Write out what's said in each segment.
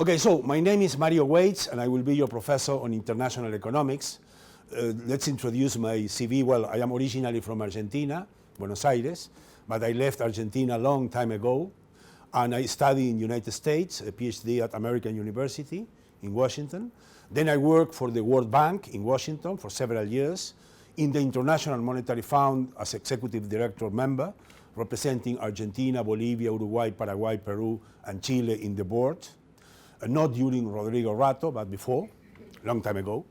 Okay, so my name is Mario Waits, and I will be your professor on international economics. Let's introduce my CV. Well, I am originally from Argentina, Buenos Aires, but I left Argentina a long time ago, and I studied in the United States, a PhD at American University in Washington. Then I worked for the World Bank in Washington for several years, in the International Monetary Fund as executive director member, representing Argentina, Bolivia, Uruguay, Paraguay, Peru, and Chile in the board. Not during Rodrigo Rato, but before, long time ago.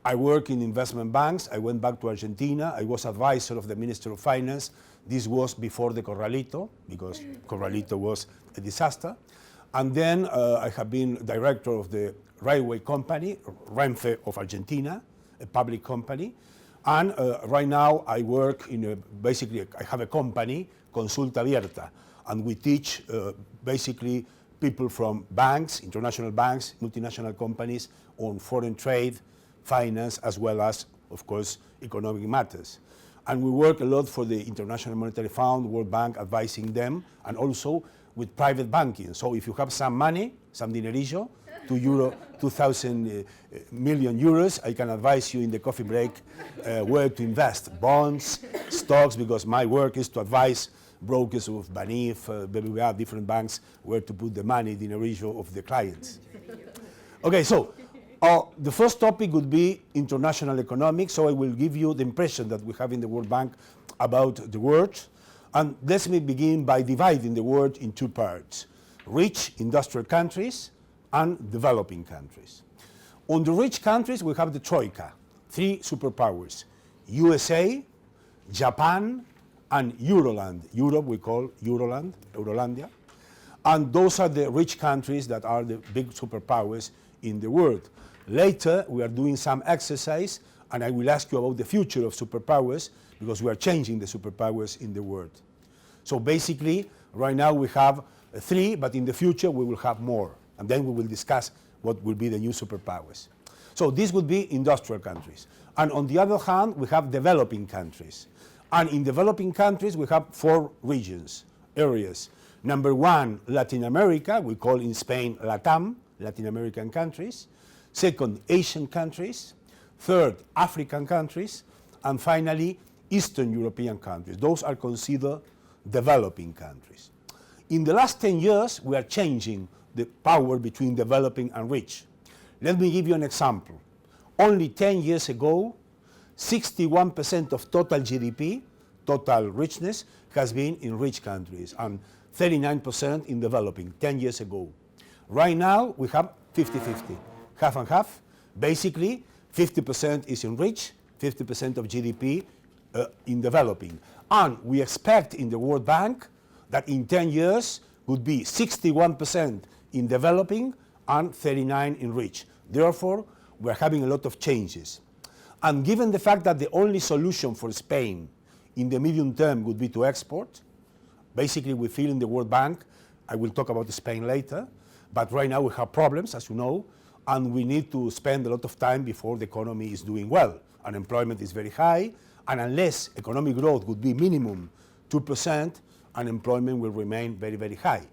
I work in investment banks. I went back to Argentina. I was advisor of the Minister of Finance. This was before the Corralito, because Corralito was a disaster. And then I have been director of the railway company, Renfe of Argentina, a public company. And right now I work in basically, I have a company, Consulta Abierta, and we teach basically people from banks, international banks, multinational companies on foreign trade, finance, as well as, of course, economic matters. And we work a lot for the International Monetary Fund, World Bank, advising them, and also with private banking. So if you have some money, some dinerillo, 2,000 million euros, I can advise you in the coffee break where to invest, bonds, stocks, because my work is to advise brokers of Banif, BBVA, different banks, where to put the money, dinerillo of the clients. Okay, so the first topic would be international economics. So I will give you the impression that we have in the World Bank about the world. And let me begin by dividing the world in two parts: rich industrial countries and developing countries. On the rich countries, we have the Troika, three superpowers: USA, Japan, and Euroland. Europe we call Euroland, Eurolandia. And those are the rich countries that are the big superpowers in the world. Later, we are doing some exercise, and I will ask you about the future of superpowers, because we are changing the superpowers in the world. So basically, right now we have three, but in the future we will have more. And then we will discuss what will be the new superpowers. So this would be industrial countries. And on the other hand, we have developing countries. And in developing countries, we have four regions, areas. Number one, Latin America, we call in Spain LATAM, Latin American countries. Second, Asian countries. Third, African countries. And finally, Eastern European countries. Those are considered developing countries. In the last 10 years, we are changing the power between developing and rich. Let me give you an example. Only 10 years ago, 61% of total GDP, total richness, has been in rich countries, and 39% in developing, 10 years ago. Right now, we have 50-50, half and half. Basically, 50% is in rich, 50% of GDP in developing. And we expect in the World Bank that in 10 years would be 61% in developing and 39% in rich. Therefore, we're having a lot of changes. And given the fact that the only solution for Spain in the medium term would be to export, basically we feel in the World Bank, I will talk about Spain later, but right now we have problems, as you know, and we need to spend a lot of time before the economy is doing well. Unemployment is very high, and unless economic growth would be minimum 2%, unemployment will remain very, very high.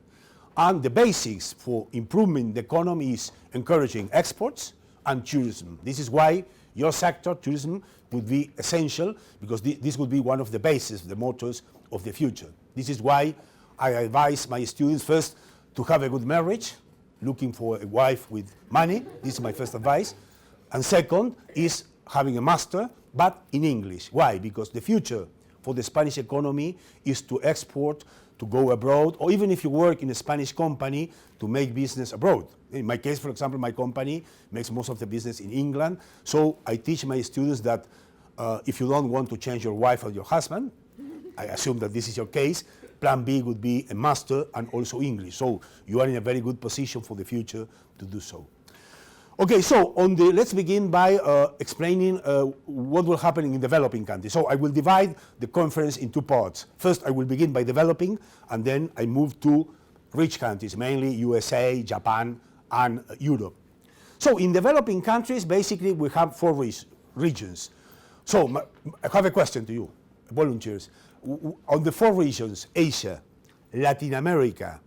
And the basics for improving the economy is encouraging exports and tourism. This is why your sector, tourism, would be essential, because this would be one of the bases, the motors of the future. This is why I advise my students first to have a good marriage, looking for a wife with money. This is my first advice. And second is having a master, but in English. Why? Because the future for the Spanish economy is to export, to go abroad, or even if you work in a Spanish company, to make business abroad. In my case, for example, my company makes most of the business in England. So I teach my students that if you don't want to change your wife or your husband, I assume that this is your case, plan B would be a master and also English. So you are in a very good position for the future to do so. Okay, so let's begin by explaining what will happen in developing countries. So I will divide the conference in two parts. First, I will begin by developing, and then I move to rich countries, mainly USA, Japan, and Europe. So in developing countries, basically, we have four regions. So I have a question to you, volunteers. On the four regions, Asia, Latin America,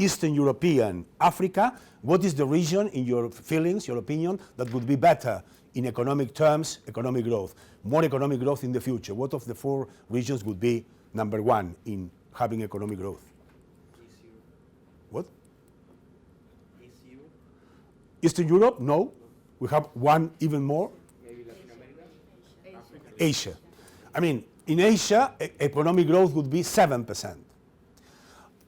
Eastern European, Africa. What is the region, in your feelings, your opinion, that would be better in economic terms, economic growth? More economic growth in the future. What of the 4 regions would be number 1 in having economic growth? East Europe. What? East Europe. Eastern Europe? No. We have one even more. Maybe Latin America. Africa. Asia. I mean, in Asia, economic growth would be 7%.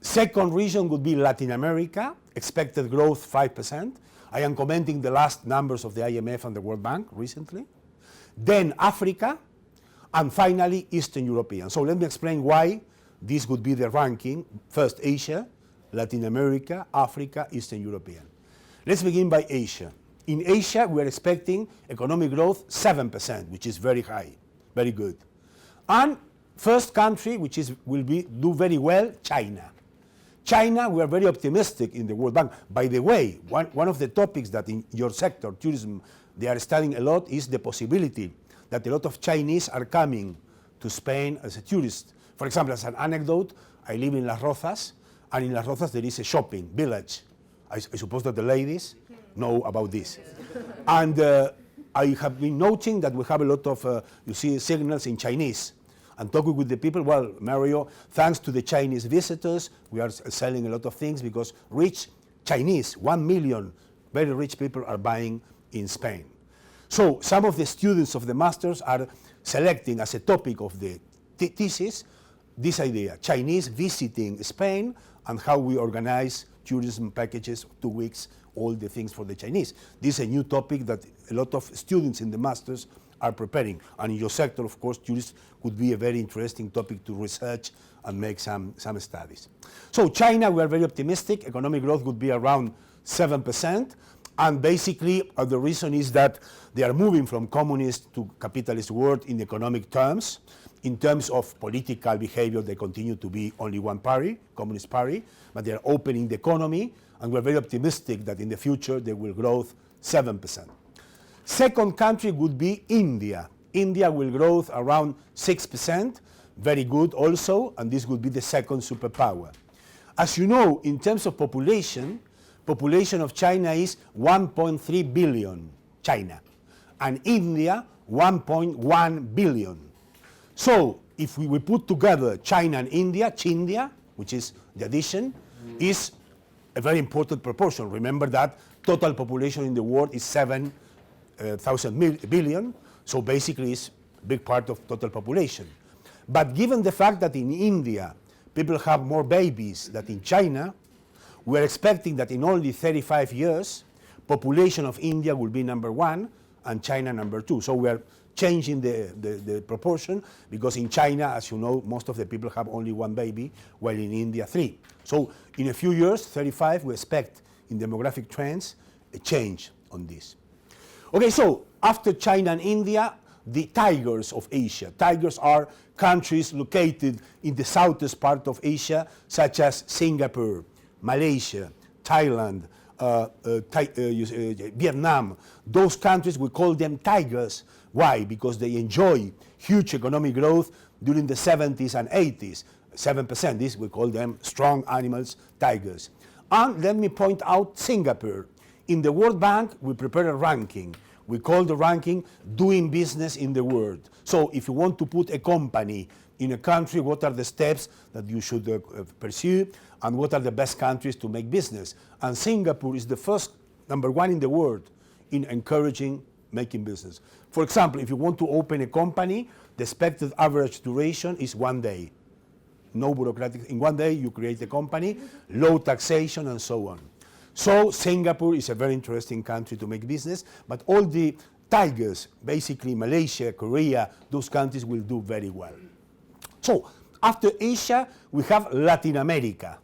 Second region would be Latin America, expected growth 5%. I am commenting the last numbers of the IMF and the World Bank recently. Then Africa, and finally Eastern European. So let me explain why this would be the ranking. First Asia, Latin America, Africa, Eastern European. Let's begin by Asia. In Asia, we are expecting economic growth 7%, which is very high, very good. And first country which will do very well, China. China, we are very optimistic in the World Bank. By the way, one of the topics that in your sector, tourism, they are studying a lot is the possibility that a lot of Chinese are coming to Spain as a tourist. For example, as an anecdote, I live in Las Rozas, and in Las Rozas there is a shopping village. I suppose that the ladies know about this. And I have been noting that we have a lot of, signals in Chinese. And talking with the people, well, Mario, thanks to the Chinese visitors, we are selling a lot of things because rich Chinese, 1 million very rich people are buying in Spain. So some of the students of the masters are selecting as a topic of the thesis this idea, Chinese visiting Spain and how we organize tourism packages, 2 weeks, all the things for the Chinese. This is a new topic that a lot of students in the masters are preparing. And in your sector, of course, tourism could be a very interesting topic to research and make some studies. So China, we are very optimistic. Economic growth would be around 7%. And basically, the reason is that they are moving from communist to capitalist world in economic terms. In terms of political behavior, they continue to be only one party, Communist Party, but they are opening the economy, and we're very optimistic that in the future they will grow 7%. Second country would be India. India will grow around 6%, very good also, and this would be the second superpower. As you know, in terms of population of China is 1.3 billion, China, and India 1.1 billion. So if we put together China and India, Chindia, which is the addition, is a very important proportion. Remember that total population in the world is 7,000 billion, so basically it's a big part of total population. But given the fact that in India people have more babies than in China, we are expecting that in only 35 years, population of India will be number 1 and China number 2. So we are changing the proportion because in China, as you know, most of the people have only 1 baby, while in India 3. So in a few years, 35, we expect in demographic trends a change on this. Okay, so after China and India, the tigers of Asia. Tigers are countries located in the southeast part of Asia, such as Singapore, Malaysia, Thailand, Vietnam. Those countries, we call them tigers. Why? Because they enjoy huge economic growth during the 70s and 80s. 7%, this we call them strong animals, tigers. And let me point out Singapore. In the World Bank, we prepare a ranking. We call the ranking doing business in the world. So if you want to put a company in a country, what are the steps that you should pursue and what are the best countries to make business? And Singapore is the first, number 1 in the world in encouraging making business. For example, if you want to open a company, the expected average duration is 1 day. No bureaucratic, in 1 day you create a company, low taxation and so on. So Singapore is a very interesting country to make business, but all the tigers, basically Malaysia, Korea, those countries will do very well. So after Asia, we have Latin America.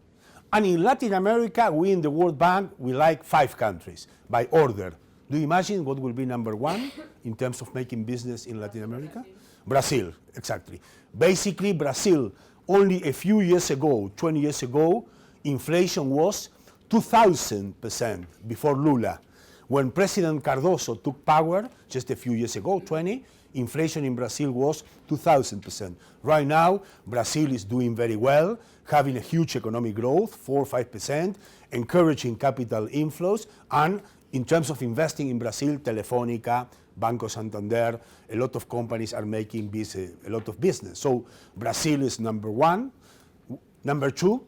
And in Latin America, we in the World Bank, we like 5 countries by order. Do you imagine what will be number 1 in terms of making business in Latin America? Brazil, exactly. Basically, Brazil, only a few years ago, 20 years ago, inflation was 2,000% before Lula. When President Cardoso took power, just a few years ago, 20, inflation in Brazil was 2,000%. Right now, Brazil is doing very well, having a huge economic growth, 4 or 5%, encouraging capital inflows, and in terms of investing in Brazil, Telefónica, Banco Santander, a lot of companies are making a lot of business. So Brazil is number one. Number two,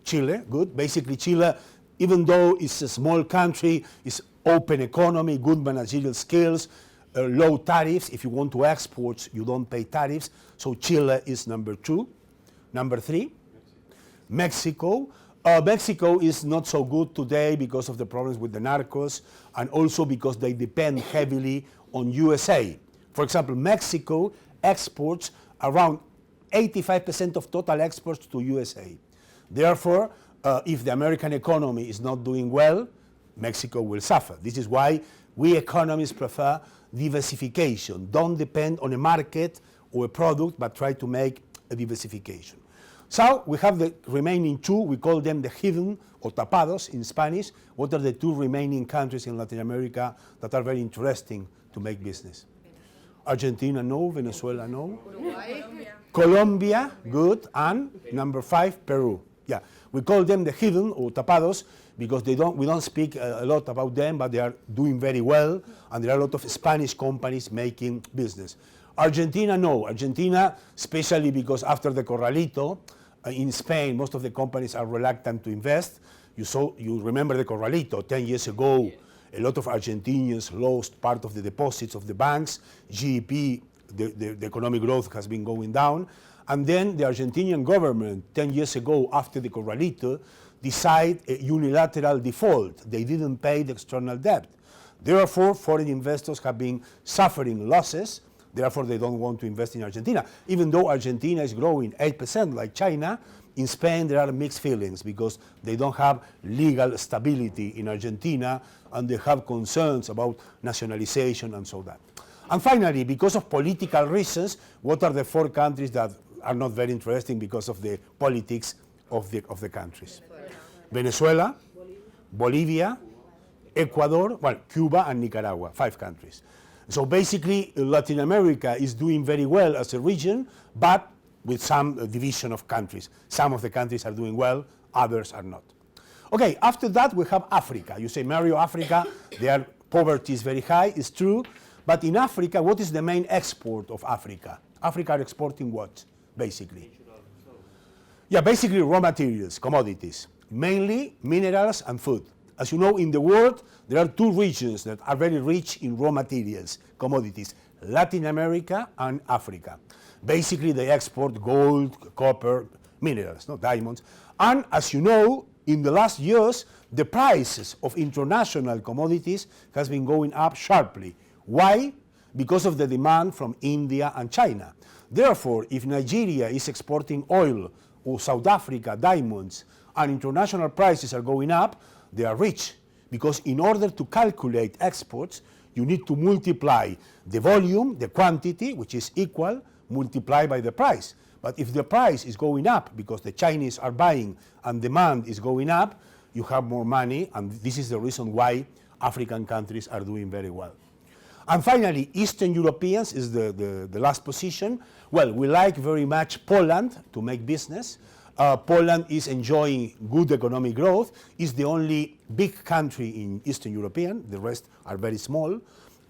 Chile, good. Basically, Chile, even though it's a small country, it's open economy, good managerial skills, low tariffs. If you want to export, you don't pay tariffs. So Chile is number two. Number three, Mexico. Mexico is not so good today because of the problems with the narcos and also because they depend heavily on USA. For example, Mexico exports around 85% of total exports to USA. Therefore, if the American economy is not doing well, Mexico will suffer. This is why we economists prefer diversification. Don't depend on a market or a product, but try to make a diversification. So we have the remaining two, we call them the hidden or tapados in Spanish. What are the two remaining countries in Latin America that are very interesting to make business? Argentina, no. Venezuela, no. Colombia, good. And number 5, Peru. Yeah, we call them the hidden or tapados because we don't speak a lot about them, but they are doing very well, and there are a lot of Spanish companies making business. Argentina, no. Argentina, especially because after the Corralito, in Spain, most of the companies are reluctant to invest. You remember the Corralito, 10 years ago, a lot of Argentinians lost part of the deposits of the banks. GDP, the economic growth has been going down. And then the Argentinian government, 10 years ago, after the Corralito, decided a unilateral default. They didn't pay the external debt. Therefore, foreign investors have been suffering losses. Therefore, they don't want to invest in Argentina. Even though Argentina is growing 8% like China, in Spain there are mixed feelings because they don't have legal stability in Argentina and they have concerns about nationalization and so that. And finally, because of political reasons, what are the 4 countries that are not very interesting because of the politics of the countries? Venezuela, Bolivia, Ecuador, well, Cuba and Nicaragua, 5 countries. So basically, Latin America is doing very well as a region, but with some division of countries. Some of the countries are doing well, others are not. Okay, after that we have Africa. You say, Mario, Africa, their poverty is very high, it's true. But in Africa, what is the main export of Africa? Africa are exporting what, basically? Yeah, basically raw materials, commodities, mainly minerals and food. As you know, in the world, there are 2 regions that are very rich in raw materials, commodities, Latin America and Africa. Basically, they export gold, copper, minerals, no diamonds. And as you know, in the last years, the prices of international commodities has been going up sharply. Why? Because of the demand from India and China. Therefore, if Nigeria is exporting oil or South Africa diamonds and international prices are going up, they are rich, because in order to calculate exports, you need to multiply the volume, the quantity, which is equal, multiply by the price. But if the price is going up because the Chinese are buying and demand is going up, you have more money, and this is the reason why African countries are doing very well. And finally, Eastern Europeans is the last position. Well, we like very much Poland to make business. Poland is enjoying good economic growth. It's the only big country in Eastern European. The rest are very small.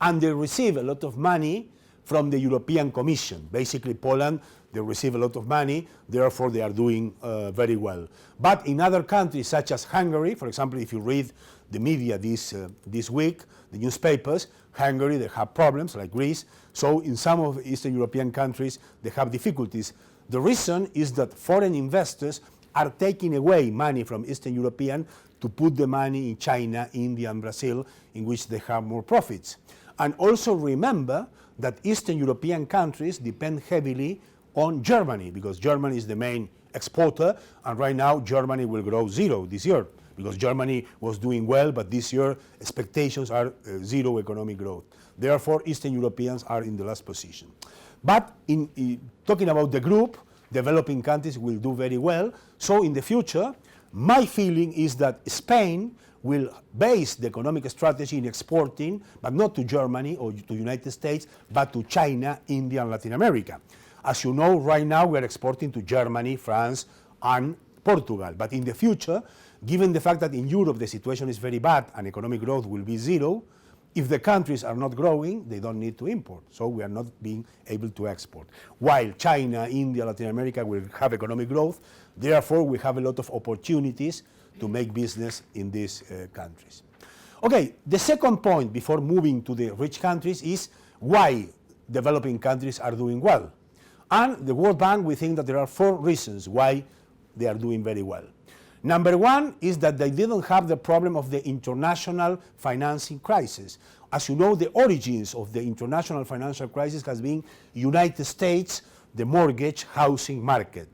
And they receive a lot of money from the European Commission. Basically, Poland, they receive a lot of money, therefore they are doing very well. But in other countries, such as Hungary, for example, if you read the media this week, the newspapers, Hungary, they have problems, like Greece. So in some of Eastern European countries, they have difficulties. The reason is that foreign investors are taking away money from Eastern European to put the money in China, India, and Brazil, in which they have more profits. And also remember that Eastern European countries depend heavily on Germany, because Germany is the main exporter, and right now Germany will grow 0 this year, because Germany was doing well, but this year expectations are 0 economic growth. Therefore, Eastern Europeans are in the last position. But in talking about the group, developing countries will do very well. So in the future, my feeling is that Spain will base the economic strategy in exporting, but not to Germany or to United States, but to China, India, and Latin America. As you know, right now we are exporting to Germany, France, and Portugal. But in the future, given the fact that in Europe the situation is very bad and economic growth will be zero, if the countries are not growing, they don't need to import. So we are not being able to export. While China, India, Latin America will have economic growth, therefore we have a lot of opportunities to make business in these countries. Okay, the second point before moving to the rich countries is why developing countries are doing well. And the World Bank, we think that there are 4 reasons why they are doing very well. Number one is that they didn't have the problem of the international financing crisis. As you know, the origins of the international financial crisis has been United States, the mortgage housing market.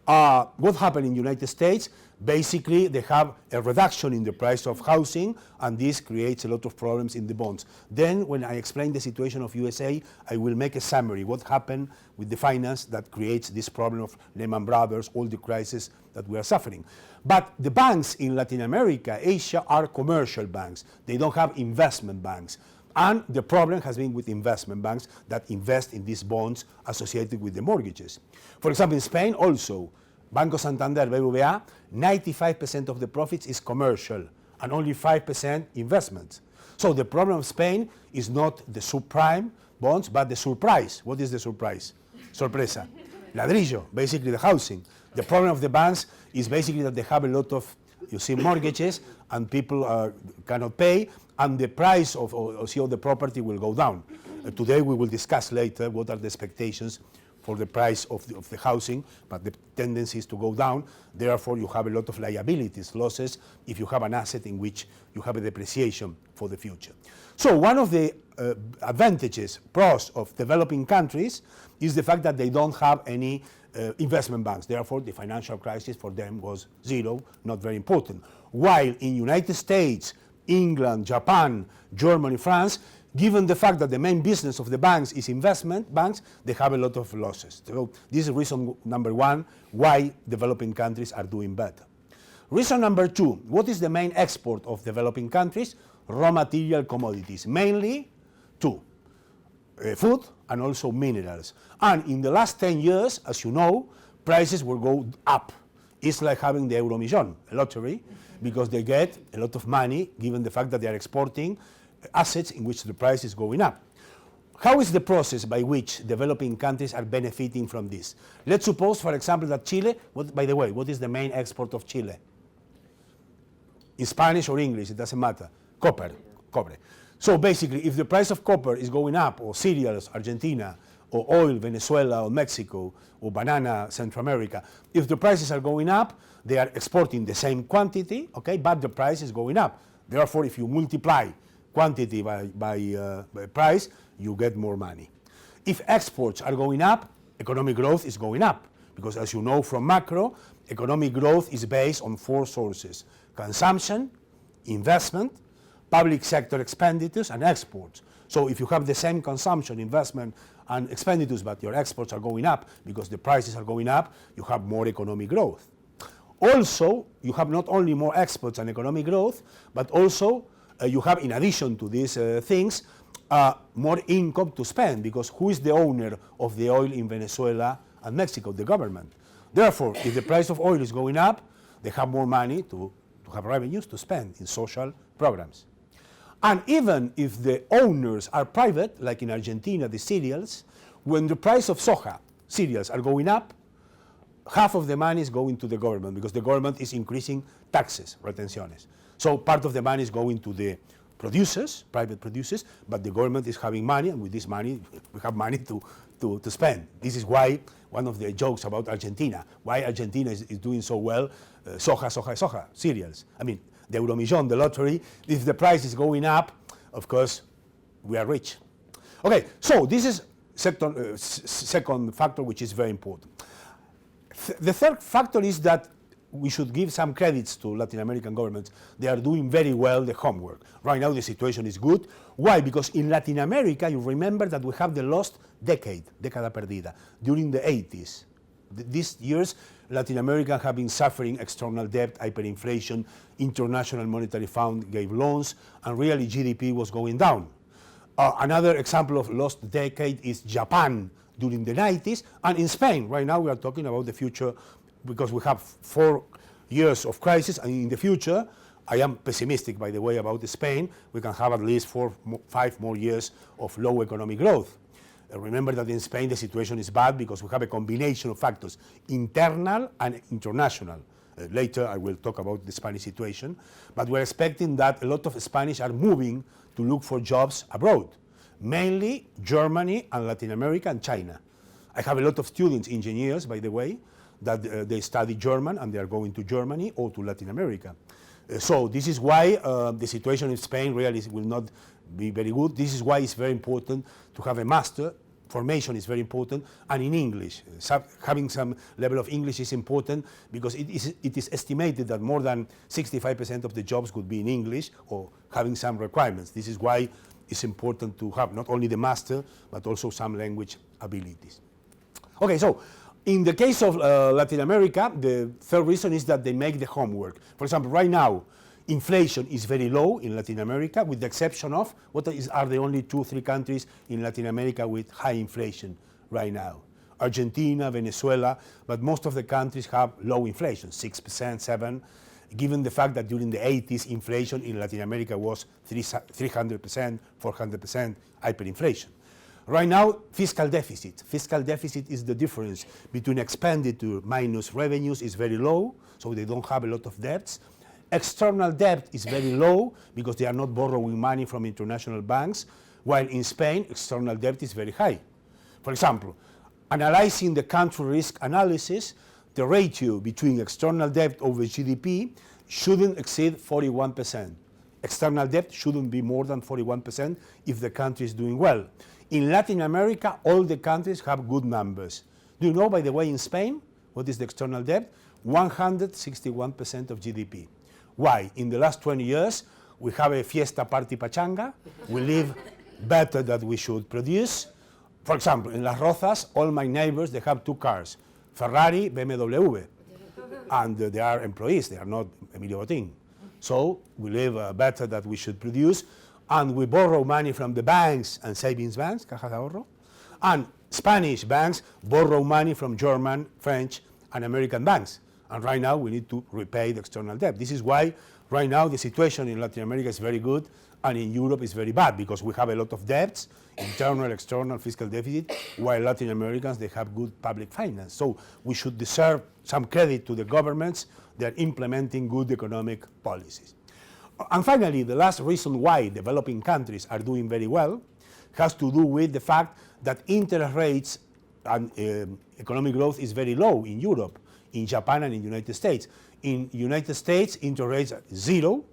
What happened in United States? Basically, they have a reduction in the price of housing, and this creates a lot of problems in the bonds. Then, when I explain the situation of USA, I will make a summary, what happened with the finance that creates this problem of Lehman Brothers, all the crises that we are suffering. But the banks in Latin America, Asia, are commercial banks. They don't have investment banks. And the problem has been with investment banks that invest in these bonds associated with the mortgages. For example, in Spain also, Banco Santander, BBVA, 95% of the profits is commercial and only 5% investments. So the problem of Spain is not the subprime bonds, but the surprise. What is the surprise? Sorpresa. Ladrillo, basically the housing. The problem of the banks is basically that they have a lot of, you see, mortgages and people cannot pay, and the price of the property will go down. Today we will discuss later what are the expectations for the price of the housing, but the tendency is to go down. Therefore, you have a lot of liabilities, losses, if you have an asset in which you have a depreciation for the future. So one of the advantages, pros of developing countries is the fact that they don't have any investment banks. Therefore, the financial crisis for them was zero, not very important. While in United States, England, Japan, Germany, France, given the fact that the main business of the banks is investment banks, they have a lot of losses. So this is reason number one why developing countries are doing better. Reason number two, what is the main export of developing countries? Raw material commodities, mainly two, food and also minerals. And in the last 10 years, as you know, prices will go up. It's like having the Euromillion, a lottery, because they get a lot of money given the fact that they are exporting assets in which the price is going up. How is the process by which developing countries are benefiting from this? Let's suppose, for example, that Chile, by the way, what is the main export of Chile? In Spanish or English, it doesn't matter. Copper. So basically, if the price of copper is going up, or cereals, Argentina, or oil, Venezuela, or Mexico, or banana, Central America, if the prices are going up, they are exporting the same quantity, okay, but the price is going up. Therefore, if you multiply quantity by price, you get more money. If exports are going up, economic growth is going up, because as you know from macro, economic growth is based on 4 sources: consumption, investment, public sector expenditures, and exports. So if you have the same consumption, investment, and expenditures, but your exports are going up because the prices are going up, you have more economic growth. Also, you have not only more exports and economic growth, but also you have, in addition to these things, more income to spend, because who is the owner of the oil in Venezuela and Mexico? The government. Therefore, if the price of oil is going up, they have more money to have revenues to spend in social programs. And even if the owners are private, like in Argentina, the cereals, when the price of soja, cereals, are going up, half of the money is going to the government, because the government is increasing taxes, retenciones. So part of the money is going to the producers, private producers, but the government is having money, and with this money, we have money to spend. This is why one of the jokes about Argentina, why Argentina is doing so well, soja, cereals. I mean, the Euromillion, the lottery, if the price is going up, of course, we are rich. Okay, so this is second factor, which is very important. The third factor is that we should give some credits to Latin American governments. They are doing very well the homework. Right now the situation is good. Why? Because in Latin America, you remember that we have the lost decade, década perdida, during the 80s. These years, Latin America have been suffering external debt, hyperinflation, International Monetary Fund gave loans, and really GDP was going down. Another example of lost decade is Japan during the 90s, and in Spain. Right now we are talking about the future because we have 4 years of crisis, and in the future, I am pessimistic, by the way, about Spain. We can have at least 5 more years of low economic growth. Remember that in Spain the situation is bad because we have a combination of factors, internal and international. Later I will talk about the Spanish situation, but we're expecting that a lot of Spanish are moving to look for jobs abroad, mainly Germany and Latin America and China. I have a lot of students, engineers, by the way, that they study German and they are going to Germany or to Latin America. So this is why the situation in Spain really will not be very good. This is why it's very important to have a master. Formation is very important, and in English. Having some level of English is important because it is estimated that more than 65% of the jobs could be in English or having some requirements. This is why it's important to have not only the master, but also some language abilities. Okay, so in the case of Latin America, the third reason is that they make the homework. For example, right now, inflation is very low in Latin America, with the exception of are the only 2-3 countries in Latin America with high inflation right now. Argentina, Venezuela, but most of the countries have low inflation, 6%, 7%, given the fact that during the 80s, inflation in Latin America was 300%, 400% hyperinflation. Right now, fiscal deficit. Fiscal deficit is the difference between expenditure minus revenues is very low, so they don't have a lot of debts. External debt is very low because they are not borrowing money from international banks, while in Spain, external debt is very high. For example, analyzing the country risk analysis, the ratio between external debt over GDP shouldn't exceed 41%. External debt shouldn't be more than 41% if the country is doing well. In Latin America, all the countries have good numbers. Do you know, by the way, in Spain, what is the external debt? 161% of GDP. Why? In the last 20 years, we have a fiesta party pachanga. We live better than we should produce. For example, in Las Rozas, all my neighbors, they have 2 cars, Ferrari, BMW, and they are employees, they are not Emilio Botín. So we live better than we should produce, and we borrow money from the banks and savings banks, Caja de Ahorro, and Spanish banks borrow money from German, French, and American banks. And right now we need to repay the external debt. This is why right now the situation in Latin America is very good, and in Europe is very bad because we have a lot of debts, internal, external, fiscal deficit, while Latin Americans, they have good public finance. So we should deserve some credit to the governments that are implementing good economic policies. And finally, the last reason why developing countries are doing very well has to do with the fact that interest rates and economic growth is very low in Europe, in Japan, and in the United States. In the United States, interest rates are 0,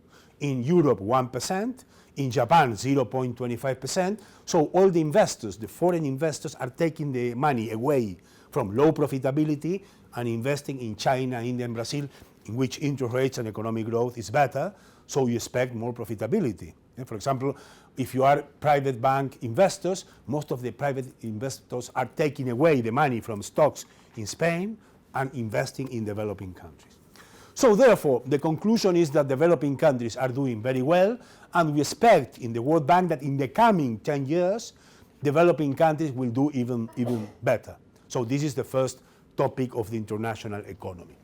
in Europe 1%, in Japan 0.25%. So all the investors, the foreign investors, are taking the money away from low profitability and investing in China, India, and Brazil, in which interest rates and economic growth is better, so you expect more profitability. For example, if you are private bank investors, most of the private investors are taking away the money from stocks in Spain and investing in developing countries. So therefore, the conclusion is that developing countries are doing very well, and we expect in the World Bank that in the coming 10 years, developing countries will do even better. So this is the first topic of the international economy.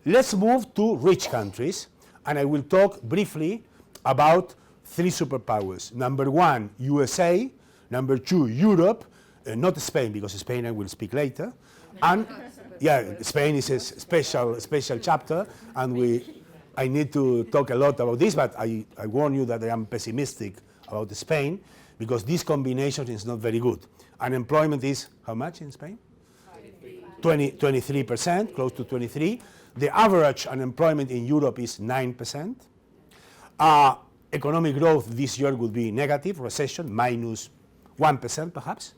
Let's move to rich countries, and I will talk briefly about 3 superpowers. Number 1, USA. Number 2, Europe. Not Spain, because Spain I will speak later. And yeah, Spain is a special chapter, and I need to talk a lot about this, but I warn you that I am pessimistic about Spain, because this combination is not very good. Unemployment is how much in Spain? 23%, close to 23%. The average unemployment in Europe is 9%. Economic growth this year would be negative, recession, minus 1% perhaps.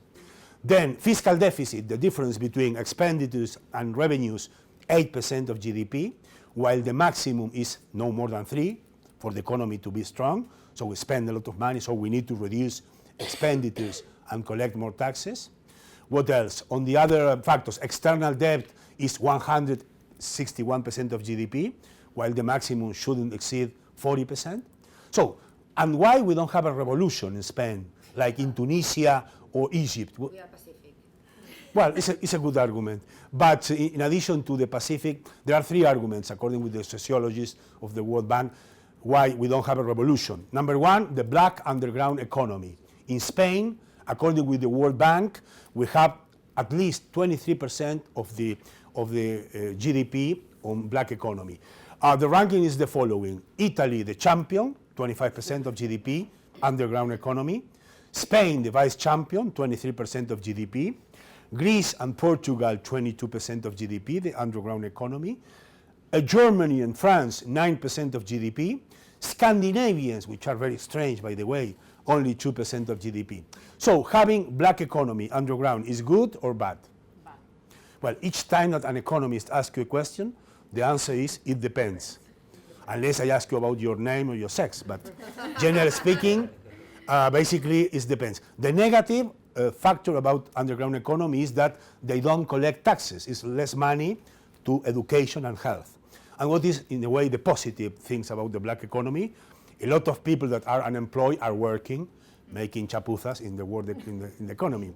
Then fiscal deficit, the difference between expenditures and revenues, 8% of GDP, while the maximum is no more than 3% for the economy to be strong. So we spend a lot of money, so we need to reduce expenditures and collect more taxes. What else? On the other factors, external debt is 161% of GDP, while the maximum shouldn't exceed 40%. So, and why we don't have a revolution in Spain, like in Tunisia or Egypt? We are Pacific. Well, it's a good argument. But in addition to the Pacific, there are three arguments, according with the sociologists of the World Bank, why we don't have a revolution. Number one, the black underground economy. In Spain, according with the World Bank, we have at least 23% of the GDP on black economy. The ranking is the following. Italy, the champion, 25% of GDP, underground economy. Spain, the vice champion, 23% of GDP. Greece and Portugal, 22% of GDP, the underground economy. Germany and France, 9% of GDP. Scandinavians, which are very strange, by the way, only 2% of GDP. So having black economy underground is good or bad? Bad. Well, each time that an economist asks you a question, the answer is it depends. Unless I ask you about your name or your sex, but generally speaking, basically it depends. The negative factor about underground economy is that they don't collect taxes. It's less money to education and health. And what is, in a way, the positive things about the black economy? A lot of people that are unemployed are working, making chapuzas in the world, in the economy.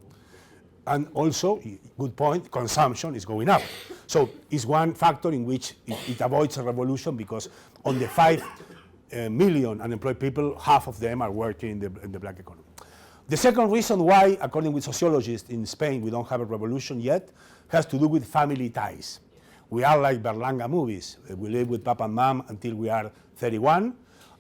And also, good point, consumption is going up. So it's one factor in which it avoids a revolution, because on the 5 million unemployed people, half of them are working in the black economy. The second reason why, according with sociologists in Spain, we don't have a revolution yet, has to do with family ties. We are like Berlanga movies. We live with Papa and Mom until we are 31,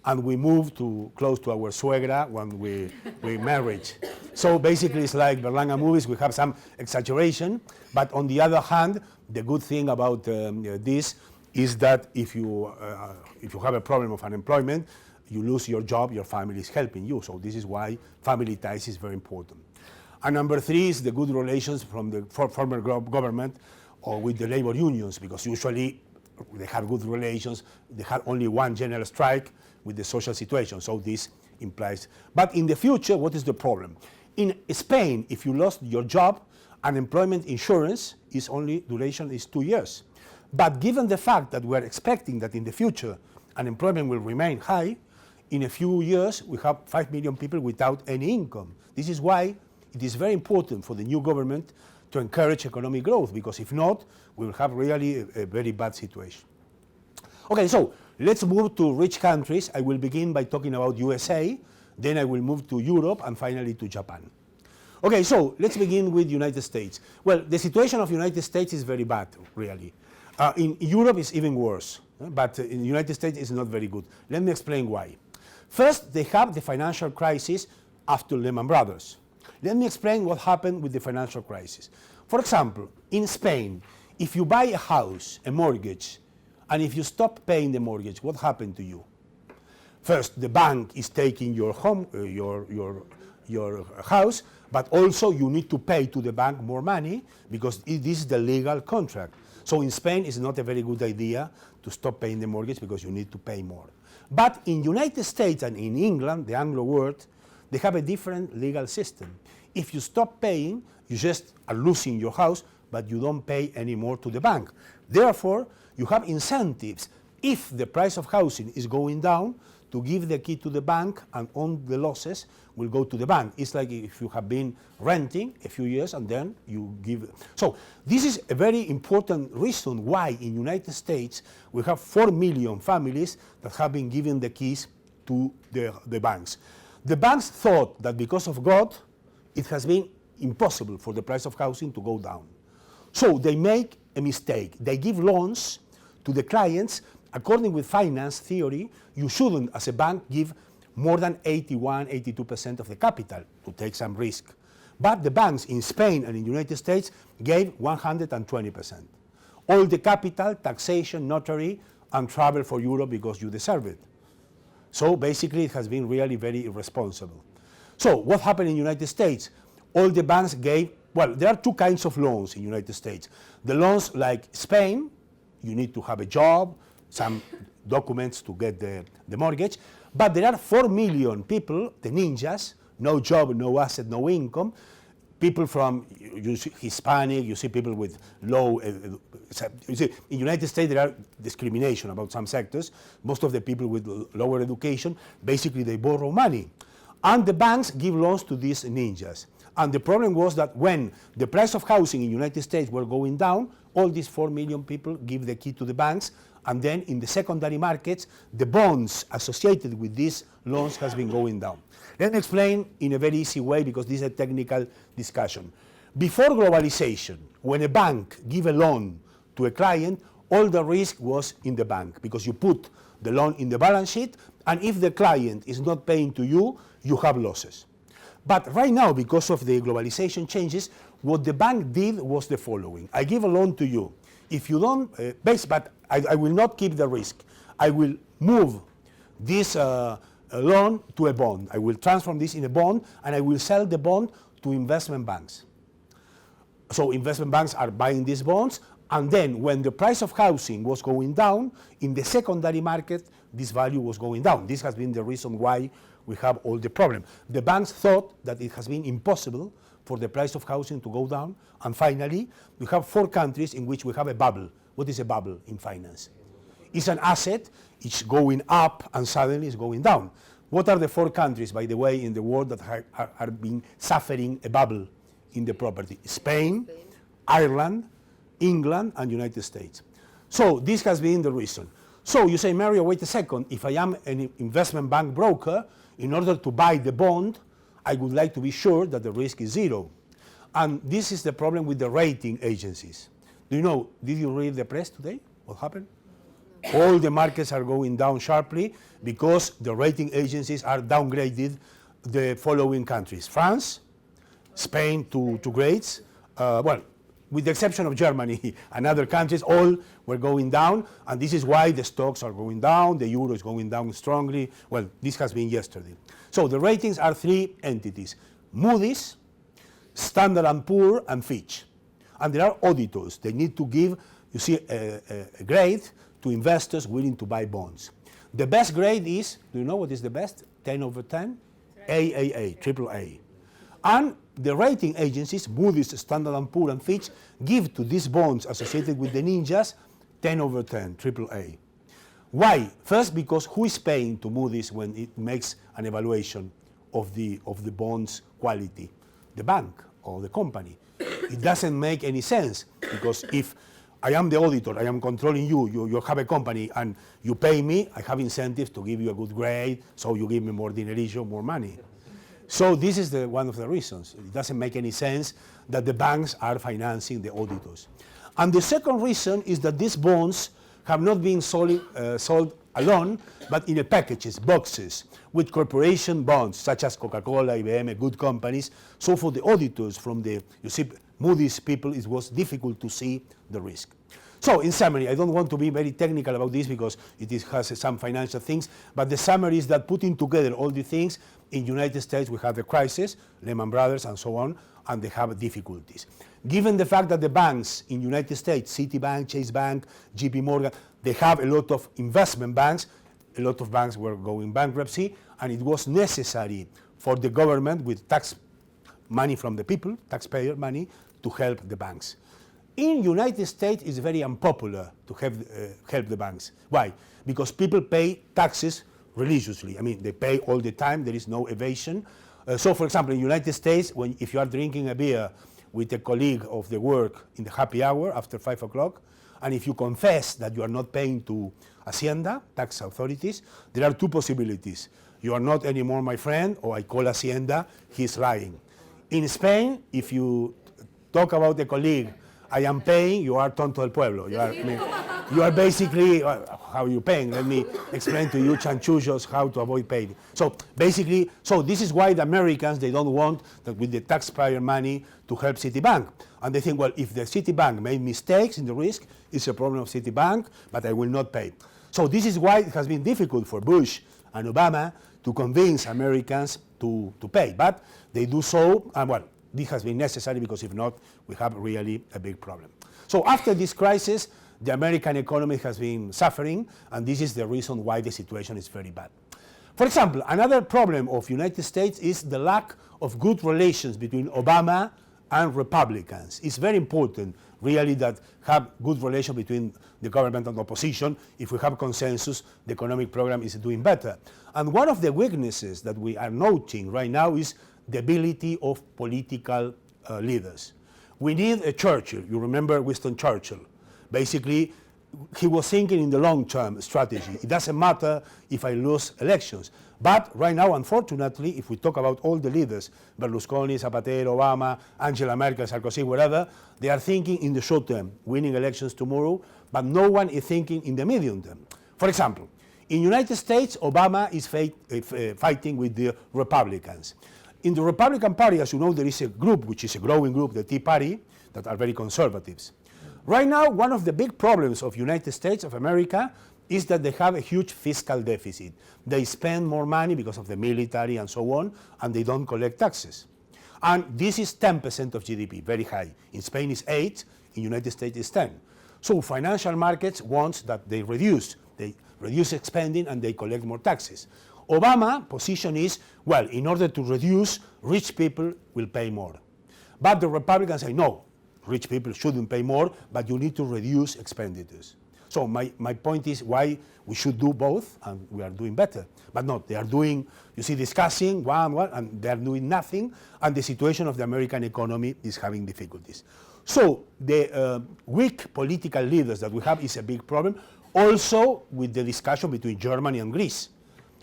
and we move to close to our suegra when we married. So basically it's like Berlanga movies. We have some exaggeration, but on the other hand, the good thing about this is that if you have a problem of unemployment, you lose your job, your family is helping you. So this is why family ties is very important. And number three is the good relations from the former government or with the labor unions, because usually they have good relations. They had only one general strike with the social situation. So this implies. But in the future, what is the problem? In Spain, if you lost your job, unemployment insurance is only duration is 2 years. But given the fact that we are expecting that in the future unemployment will remain high, in a few years we have 5 million people without any income. This is why it is very important for the new government to encourage economic growth, because if not, we will have really a very bad situation. Okay, so let's move to rich countries. I will begin by talking about USA, then I will move to Europe, and finally to Japan. Okay, so let's begin with United States. Well, the situation of United States is very bad, really. In Europe it's even worse, but in the United States it's not very good. Let me explain why. First, they have the financial crisis after Lehman Brothers. Let me explain what happened with the financial crisis. For example, in Spain, if you buy a house, a mortgage, and if you stop paying the mortgage, what happened to you? First, the bank is taking your home, your house, but also you need to pay to the bank more money, because this is the legal contract. So in Spain, it's not a very good idea to stop paying the mortgage, because you need to pay more. But in United States and in England, the Anglo world, they have a different legal system. If you stop paying, you just are losing your house, but you don't pay any more to the bank. Therefore, you have incentives, if the price of housing is going down, to give the key to the bank, and on the losses will go to the bank. It's like if you have been renting a few years and then you give. So this is a very important reason why in United States we have 4 million families that have been given the keys to the banks. The banks thought that because of God, it has been impossible for the price of housing to go down. So they make a mistake. They give loans to the clients. According with finance theory, you shouldn't, as a bank, give more than 82% of the capital to take some risk. But the banks in Spain and in the United States gave 120%. All the capital, taxation, notary, and travel for Europe because you deserve it. So basically it has been really very irresponsible. So what happened in the United States? All the banks gave, well, there are two kinds of loans in the United States. The loans like Spain, you need to have a job, some documents to get the mortgage, but there are 4 million people, the ninjas, no job, no asset, no income, people from, you see Hispanic, you see people with low, you see, in United States there are discrimination about some sectors. Most of the people with lower education, basically they borrow money. And the banks give loans to these ninjas. And the problem was that when the price of housing in United States were going down, all these 4 million people give the key to the banks, and then in the secondary markets, the bonds associated with these loans has been going down. Let me explain in a very easy way, because this is a technical discussion. Before globalization, when a bank give a loan to a client, all the risk was in the bank, because you put the loan in the balance sheet, and if the client is not paying to you, you have losses. But right now, because of the globalization changes, what the bank did was the following. I give a loan to you. If you don't, but I will not keep the risk. I will move this loan to a bond. I will transform this in a bond, and I will sell the bond to investment banks. So investment banks are buying these bonds, and then when the price of housing was going down, in the secondary market, this value was going down. This has been the reason why we have all the problem. The banks thought that it has been impossible for the price of housing to go down, and finally, we have 4 countries in which we have a bubble. What is a bubble in finance? It's an asset, it's going up, and suddenly it's going down. What are the 4 countries, by the way, in the world that are been suffering a bubble in the property? Spain, Ireland, England, and United States. So this has been the reason. So you say, Mario, wait a second, if I am an investment bank broker, in order to buy the bond, I would like to be sure that the risk is 0. And this is the problem with the rating agencies. Do you know, did you read the press today? What happened? All the markets are going down sharply because the rating agencies are downgraded the following countries. France, Spain to grades, well, with the exception of Germany and other countries, all were going down, and this is why the stocks are going down, the euro is going down strongly. Well, this has been yesterday. So the ratings are 3 entities: Moody's, Standard & Poor's, and Fitch. And there are auditors. They need to give, you see, a grade to investors willing to buy bonds. The best grade is, do you know what is the best? 10 over 10? AAA, triple A. And the rating agencies, Moody's, Standard & Poor's, and Fitch, give to these bonds associated with the ninjas 10 over 10, triple A. Why? First, because who is paying to Moody's when it makes an evaluation of the bonds quality? The bank or the company. It doesn't make any sense, because if I am the auditor, I am controlling you have a company and you pay me, I have incentives to give you a good grade, so you give me more dinerillo, more money. So this is one of the reasons. It doesn't make any sense that the banks are financing the auditors. And the second reason is that these bonds have not been sold alone, but in packages, boxes, with corporation bonds, such as Coca-Cola, IBM, good companies. So for the auditors from the, you see, Moody's people, it was difficult to see the risk. So in summary, I don't want to be very technical about this because it has some financial things, but the summary is that putting together all the things, in United States we have the crisis, Lehman Brothers and so on, and they have difficulties. Given the fact that the banks in United States, Citibank, Chase Bank, JP Morgan, they have a lot of investment banks, a lot of banks were going bankruptcy, and it was necessary for the government with tax money from the people, taxpayer money, to help the banks. In United States, it's very unpopular to help the banks. Why? Because people pay taxes religiously. I mean, they pay all the time. There is no evasion. So, for example, in the United States, if you are drinking a beer with a colleague of the work in the happy hour after 5 o'clock, and if you confess that you are not paying to Hacienda, tax authorities, there are 2 possibilities. You are not anymore my friend, or I call Hacienda, he's lying. In Spain, if you talk about a colleague, I am paying, you are tonto del pueblo. You are basically, how are you paying? Let me explain to you, chanchullos, how to avoid paying. So basically, this is why the Americans, they don't want that with the taxpayer money to help Citibank. And they think, well, if the Citibank made mistakes in the risk, it's a problem of Citibank, but I will not pay. So this is why it has been difficult for Bush and Obama to convince Americans to pay. But they do so, and well, this has been necessary because if not, we have really a big problem. So after this crisis, the American economy has been suffering, and this is the reason why the situation is very bad. For example, another problem of United States is the lack of good relations between Obama and Republicans. It's very important, really, that have good relation between the government and opposition. If we have consensus, the economic program is doing better. And one of the weaknesses that we are noting right now is the ability of political leaders. We need a Churchill. You remember Winston Churchill. Basically, he was thinking in the long-term strategy. It doesn't matter if I lose elections. But right now, unfortunately, if we talk about all the leaders, Berlusconi, Zapatero, Obama, Angela Merkel, Sarkozy, whatever, they are thinking in the short term, winning elections tomorrow, but no one is thinking in the medium term. For example, in the United States, Obama is fighting with the Republicans. In the Republican Party, as you know, there is a group, which is a growing group, the Tea Party, that are very conservatives. Right now, one of the big problems of United States of America is that they have a huge fiscal deficit. They spend more money because of the military and so on, and they don't collect taxes. And this is 10% of GDP, very high. In Spain it's 8, in United States it's 10. So financial markets want that they reduce spending and they collect more taxes. Obama's position is, well, in order to reduce, rich people will pay more. But the Republicans say, no, rich people shouldn't pay more, but you need to reduce expenditures. So my point is why we should do both, and we are doing better. But not, they are doing, you see, discussing one, and they are doing nothing, and the situation of the American economy is having difficulties. So the weak political leaders that we have is a big problem, also with the discussion between Germany and Greece.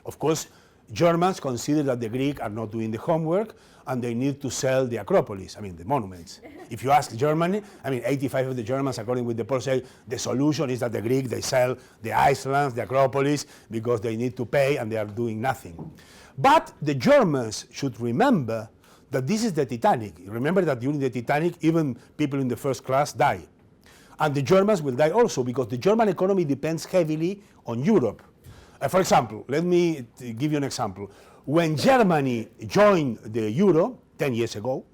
Of course, Germans consider that the Greeks are not doing the homework, and they need to sell the Acropolis, the monuments. If you ask Germany, 85 of the Germans, according with the poll, say the solution is that the Greeks, they sell the islands, the Acropolis, because they need to pay and they are doing nothing. But the Germans should remember that this is the Titanic. Remember that during the Titanic, even people in the first class die. And the Germans will die also, because the German economy depends heavily on Europe. For example, let me give you an example. When Germany joined the euro 10 years ago,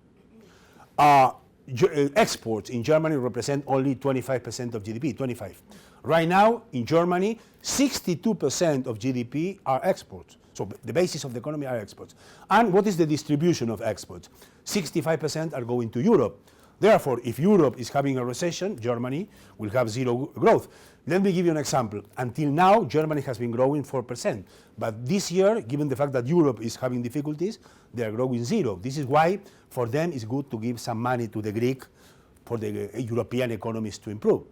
exports in Germany represent only 25% of GDP, 25. Right now, in Germany, 62% of GDP are exports. So the basis of the economy are exports. And what is the distribution of exports? 65% are going to Europe. Therefore, if Europe is having a recession, Germany will have zero growth. Let me give you an example. Until now, Germany has been growing 4%. But this year, given the fact that Europe is having difficulties, they are growing zero. This is why, for them, it's good to give some money to the Greek for the European economies to improve.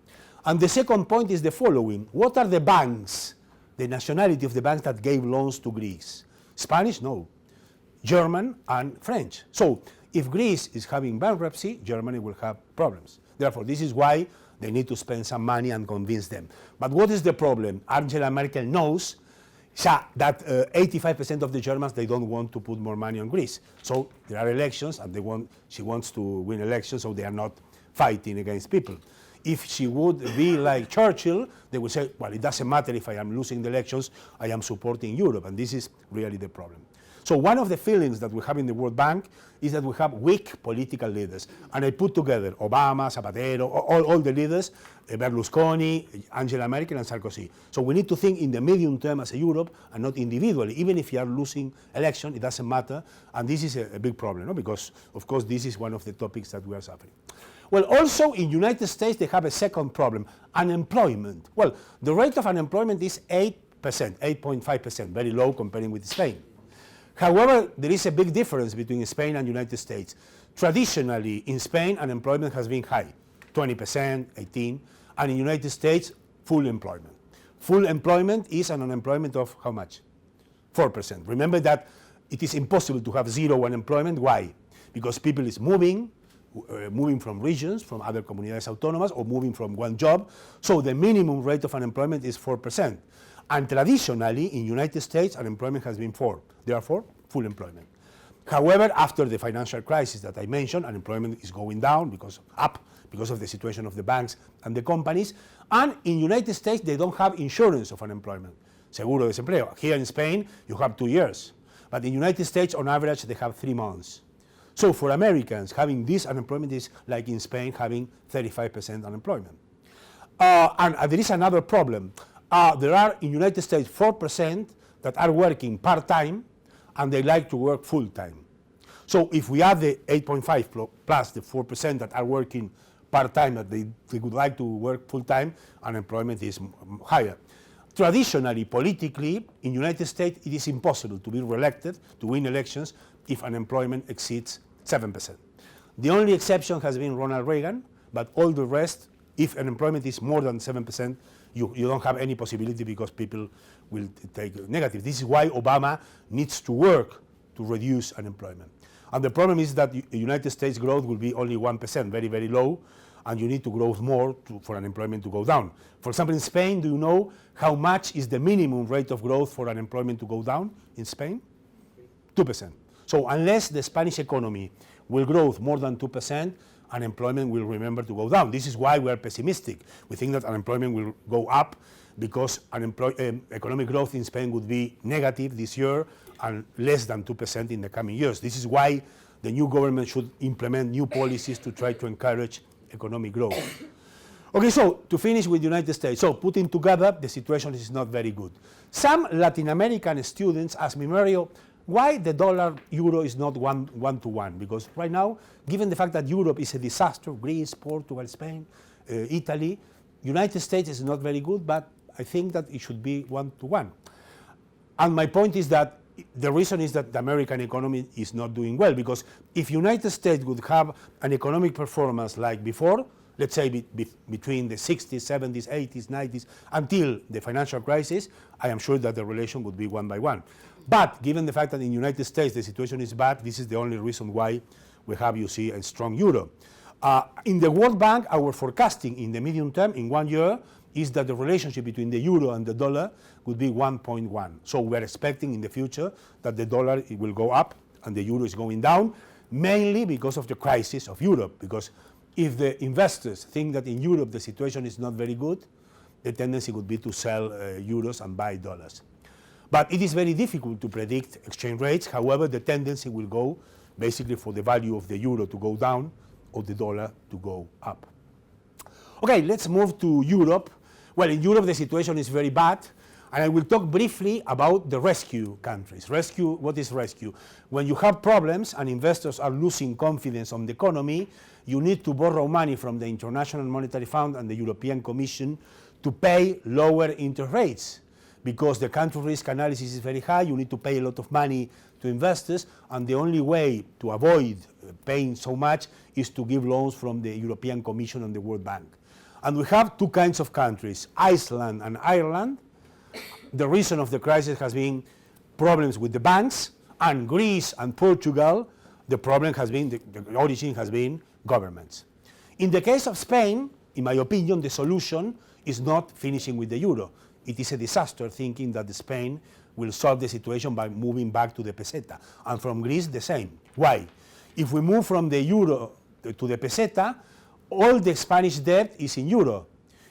And the second point is the following. What are the banks, the nationality of the banks that gave loans to Greece? Spanish? No. German and French. So if Greece is having bankruptcy, Germany will have problems. Therefore, this is why they need to spend some money and convince them. But what is the problem? Angela Merkel knows that 85% of the Germans, they don't want to put more money on Greece. So there are elections, and she wants to win elections, so they are not fighting against people. If she would be like Churchill, they would say, well, it doesn't matter if I am losing the elections, I am supporting Europe, and this is really the problem. So one of the feelings that we have in the World Bank is that we have weak political leaders. And I put together Obama, Zapatero, all the leaders, Berlusconi, Angela Merkel, and Sarkozy. So we need to think in the medium term as a Europe and not individually. Even if you are losing election, it doesn't matter. And this is a big problem, no? Because, of course, this is one of the topics that we are suffering. Well, also in the United States, they have a second problem, unemployment. Well, the rate of unemployment is 8%, 8.5%, very low comparing with Spain. However, there is a big difference between Spain and the United States. Traditionally, in Spain, unemployment has been high, 20%, 18%, and in the United States, full employment. Full employment is an unemployment of how much? 4%. Remember that it is impossible to have zero unemployment. Why? Because people is moving from regions, from other comunidades autónomas, or moving from one job. So the minimum rate of unemployment is 4%. And traditionally, in the United States, unemployment has been 4%. Therefore, full employment. However, after the financial crisis that I mentioned, unemployment is going down because of the situation of the banks and the companies. And in the United States, they don't have insurance of unemployment. Seguro de desempleo. Here in Spain, you have 2 years. But in the United States, on average, they have 3 months. So for Americans, having this unemployment is like in Spain having 35% unemployment. And there is another problem. There are in the United States 4% that are working part-time, and they like to work full-time. So if we add the 8.5 plus the 4% that are working part-time, that they would like to work full-time, unemployment is higher. Traditionally, politically, in the United States, it is impossible to be reelected, to win elections, if unemployment exceeds 7%. The only exception has been Ronald Reagan, but all the rest, if unemployment is more than 7%, you don't have any possibility because people will take negative. This is why Obama needs to work to reduce unemployment. And the problem is that the United States growth will be only 1%, very, very low, and you need to grow more for unemployment to go down. For example, in Spain, do you know how much is the minimum rate of growth for unemployment to go down in Spain? 2%. So unless the Spanish economy will grow more than 2%, unemployment will remember to go down. This is why we are pessimistic. We think that unemployment will go up because economic growth in Spain would be negative this year and less than 2% in the coming years. This is why the new government should implement new policies to try to encourage economic growth. Okay, so to finish with the United States, so putting together, the situation is not very good. Some Latin American students ask me, Mario, why the dollar-euro is not one-to-one? Because right now, given the fact that Europe is a disaster, Greece, Portugal, Spain, Italy, United States is not very good, but I think that it should be one-to-one. And my point is that the reason is that the American economy is not doing well, because if United States would have an economic performance like before, let's say between the 60s, 70s, 80s, 90s, until the financial crisis, I am sure that the relation would be 1-1. But given the fact that in the United States the situation is bad, this is the only reason why we have, you see, a strong euro. In the World Bank, our forecasting in the medium term, in 1 year, is that the relationship between the euro and the dollar would be 1.1. So we're expecting in the future that the dollar will go up and the euro is going down, mainly because of the crisis of Europe. Because if the investors think that in Europe the situation is not very good, the tendency would be to sell euros and buy dollars. But it is very difficult to predict exchange rates. However, the tendency will go basically for the value of the euro to go down or the dollar to go up. Okay, let's move to Europe. Well, in Europe the situation is very bad, and I will talk briefly about the rescue countries. Rescue, what is rescue? When you have problems and investors are losing confidence on the economy, you need to borrow money from the International Monetary Fund and the European Commission to pay lower interest rates. Because the country risk analysis is very high, you need to pay a lot of money to investors, and the only way to avoid paying so much is to give loans from the European Commission and the World Bank. And we have two kinds of countries, Iceland and Ireland. The reason of the crisis has been problems with the banks, and Greece and Portugal, the problem has been, the origin has been governments. In the case of Spain, in my opinion, the solution is not finishing with the euro. It is a disaster thinking that Spain will solve the situation by moving back to the peseta. And from Greece, the same. Why? If we move from the euro to the peseta, all the Spanish debt is in euro.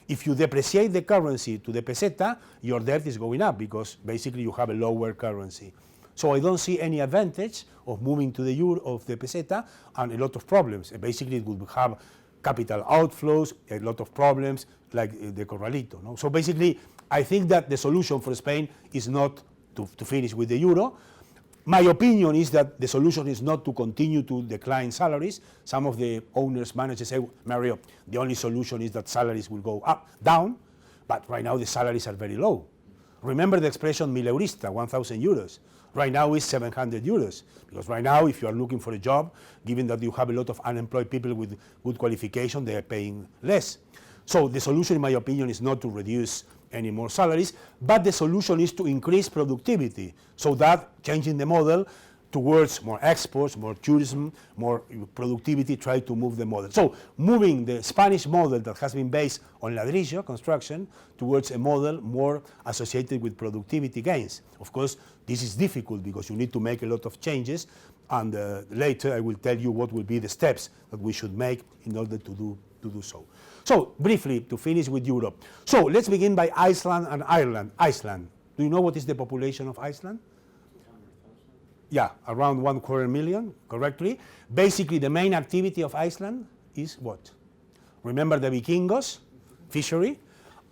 If you depreciate the currency to the peseta, your debt is going up because basically you have a lower currency. So I don't see any advantage of moving to the euro, of the peseta, and a lot of problems. Basically it would have capital outflows, a lot of problems like the Corralito. No? So basically, I think that the solution for Spain is not to finish with the euro. My opinion is that the solution is not to continue to decline salaries. Some of the owners, managers say, Mario, the only solution is that salaries will go down, but right now the salaries are very low. Remember the expression mileurista, 1,000 euros. Right now it's 700 euros, because right now if you are looking for a job, given that you have a lot of unemployed people with good qualification, they are paying less. So the solution, in my opinion, is not to reduce any more salaries, but the solution is to increase productivity, so that changing the model towards more exports, more tourism, more productivity, try to move the model. So moving the Spanish model that has been based on ladrillo construction towards a model more associated with productivity gains. Of course, this is difficult because you need to make a lot of changes, and later I will tell you what will be the steps that we should make in order to do so. So briefly, to finish with Europe. So let's begin by Iceland and Ireland. Iceland. Do you know what is the population of Iceland? Yeah, around 250,000, correctly. Basically, the main activity of Iceland is what? Remember the Vikingos, fishery,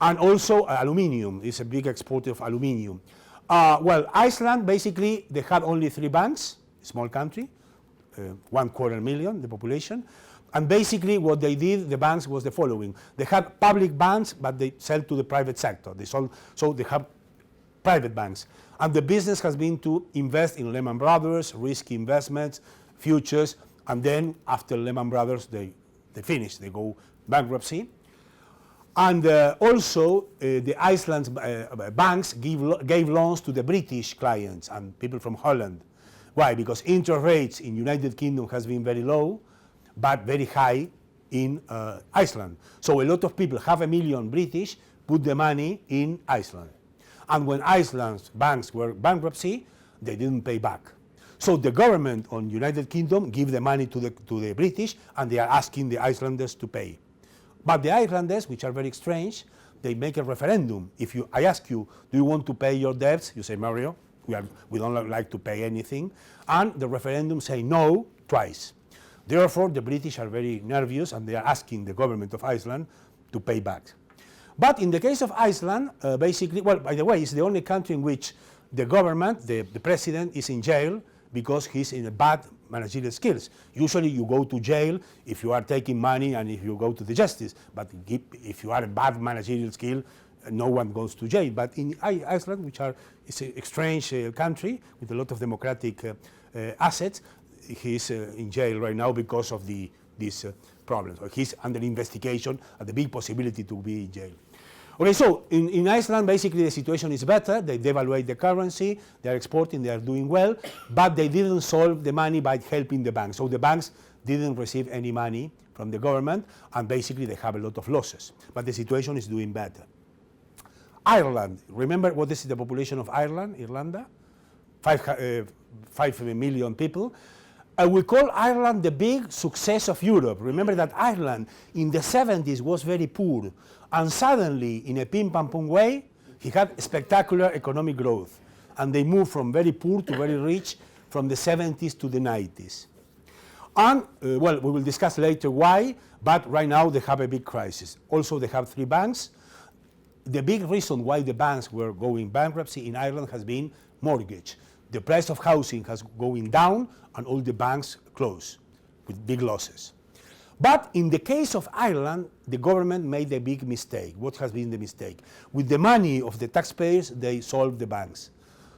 and also aluminium. It's a big exporter of aluminium. Well, Iceland, basically, they had only 3 banks, small country, 250,000, the population. And basically what they did, the banks, was the following. They had public banks, but they sell to the private sector. So they have private banks. And the business has been to invest in Lehman Brothers, risky investments, futures, and then after Lehman Brothers, they finish, they go bankruptcy. And also, the Iceland's banks gave loans to the British clients and people from Holland. Why? Because interest rates in United Kingdom has been very low, but very high in Iceland. So a lot of people, 500,000 British, put the money in Iceland. And when Iceland's banks were bankruptcy, they didn't pay back. So the government on United Kingdom give the money to the British, and they are asking the Icelanders to pay. But the Icelanders, which are very strange, they make a referendum. I ask you, do you want to pay your debts? You say, Mario, we don't like to pay anything. And the referendum say no twice. Therefore, the British are very nervous, and they are asking the government of Iceland to pay back. But in the case of Iceland, basically, well, by the way, it's the only country in which the government, the president, is in jail because he's in a bad managerial skills. Usually you go to jail if you are taking money and if you go to the justice. But if you are a bad managerial skill, no one goes to jail. But in Iceland, which is a strange country with a lot of democratic assets, he's in jail right now because of these problems. He's under investigation and the big possibility to be in jail. Okay, so in Iceland, basically the situation is better. They devaluate the currency, they are exporting, they are doing well, but they didn't solve the money by helping the banks. So the banks didn't receive any money from the government, and basically they have a lot of losses. But the situation is doing better. Ireland, remember what is the population of Ireland, Irlanda? 5 million people. We call Ireland the big success of Europe. Remember that Ireland in the 70s was very poor, and suddenly, in a pim-pam-pum way, he had spectacular economic growth. And they moved from very poor to very rich from the 70s to the 90s. And, well, we will discuss later why, but right now they have a big crisis. Also, they have 3 banks. The big reason why the banks were going bankruptcy in Ireland has been mortgage. The price of housing has going down, and all the banks close with big losses. But in the case of Ireland, the government made a big mistake. What has been the mistake? With the money of the taxpayers, they solved the banks.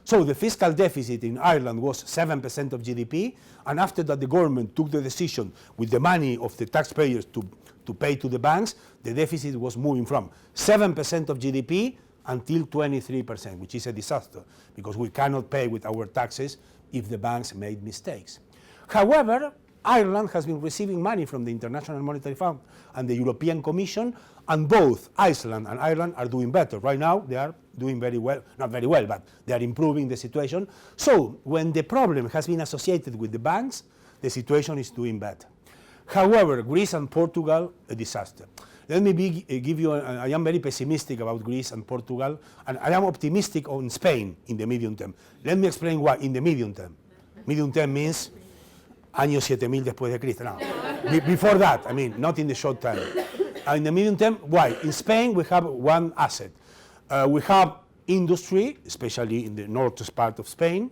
So the fiscal deficit in Ireland was 7% of GDP, and after that the government took the decision with the money of the taxpayers to pay to the banks, the deficit was moving from 7% of GDP until 23%, which is a disaster, because we cannot pay with our taxes if the banks made mistakes. However, Ireland has been receiving money from the International Monetary Fund and the European Commission, and both Iceland and Ireland are doing better. Right now, they are doing very well, not very well, but they are improving the situation. So, when the problem has been associated with the banks, the situation is doing better. However, Greece and Portugal, a disaster. Let me give you, I am very pessimistic about Greece and Portugal, and I am optimistic on Spain in the medium term. Let me explain why in the medium term. Medium term means año 7000 después de Cristo. No. Before that, I mean, not in the short term. In the medium term, why? In Spain, we have one asset. We have industry, especially in the northern part of Spain.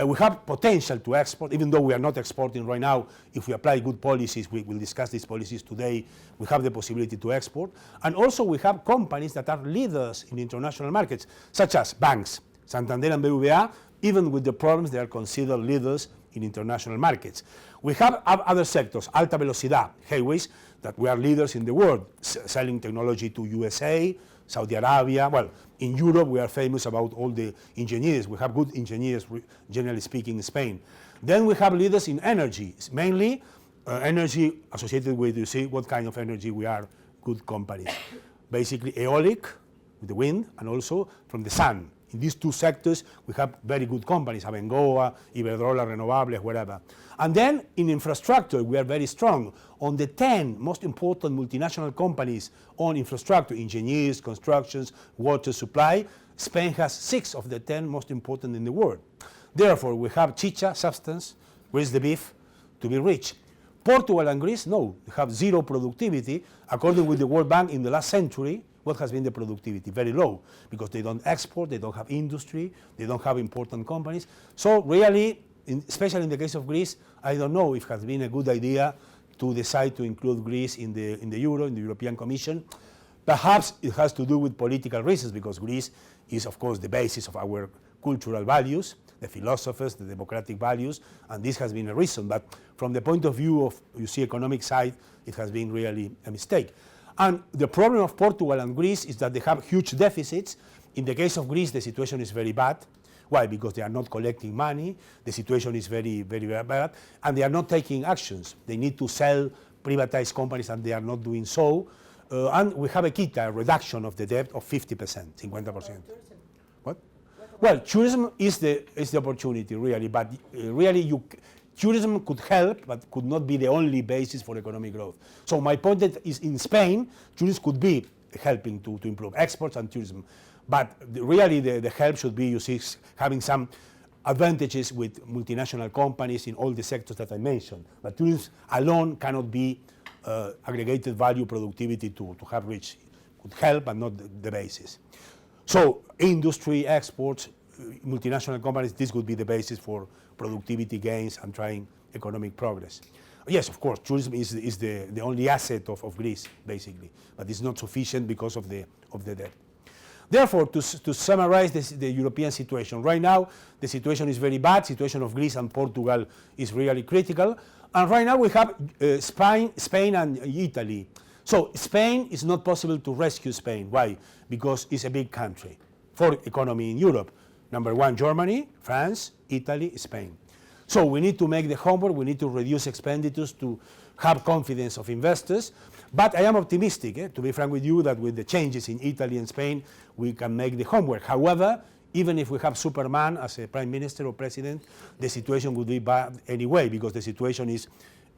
We have potential to export, even though we are not exporting right now. If we apply good policies, we will discuss these policies today, we have the possibility to export. And also we have companies that are leaders in international markets, such as banks. Santander and BBVA, even with the problems, they are considered leaders in international markets. We have other sectors, alta velocidad, highways, that we are leaders in the world, selling technology to USA, Saudi Arabia. Well, in Europe, we are famous about all the engineers. We have good engineers, generally speaking, in Spain. Then we have leaders in energy, mainly energy associated with, you see, what kind of energy we are, good companies. Basically, aeolic, with the wind, and also from the sun. In these 2 sectors, we have very good companies, Abengoa, Iberdrola, Renovables, whatever. And then in infrastructure, we are very strong. On the 10 most important multinational companies on infrastructure, engineers, constructions, water supply, Spain has 6 of the 10 most important in the world. Therefore, we have chicha, substance, where's the beef, to be rich. Portugal and Greece, no, they have 0 productivity. According with the World Bank, in the last century, what has been the productivity? Very low, because they don't export, they don't have industry, they don't have important companies. So really, especially in the case of Greece, I don't know if it has been a good idea to decide to include Greece in the euro, in the European Commission. Perhaps it has to do with political reasons, because Greece is, of course, the basis of our cultural values, the philosophers, the democratic values, and this has been a reason. But from the point of view of, you see, economic side, it has been really a mistake. And the problem of Portugal and Greece is that they have huge deficits. In the case of Greece, the situation is very bad. Why? Because they are not collecting money. The situation is very, very, very bad, and they are not taking actions. They need to sell, privatize companies, and they are not doing so. And we have a quita, a reduction of the debt of 50%, 50%. What? Well, tourism is the opportunity, really, but really tourism could help, but could not be the only basis for economic growth. So my point is, in Spain, tourism could be helping to improve exports and tourism. But really the help should be, you see, having some advantages with multinational companies in all the sectors that I mentioned. But tourism alone cannot be aggregated value productivity to have reached. Could help, but not the basis. So industry, exports, multinational companies, this would be the basis for productivity gains and trying economic progress. Yes, of course, tourism is the only asset of Greece, basically, but it's not sufficient because of the debt. Therefore, to summarize the European situation, right now the situation is very bad. Situation of Greece and Portugal is really critical. And right now we have Spain and Italy. So Spain is not possible to rescue Spain. Why? Because it's a big country. Fourth economy in Europe. Number one, Germany, France, Italy, Spain. So we need to make the homework. We need to reduce expenditures to have confidence of investors. But I am optimistic, to be frank with you, that with the changes in Italy and Spain, we can make the homework. However, even if we have Superman as a prime minister or president, the situation would be bad anyway, because the situation is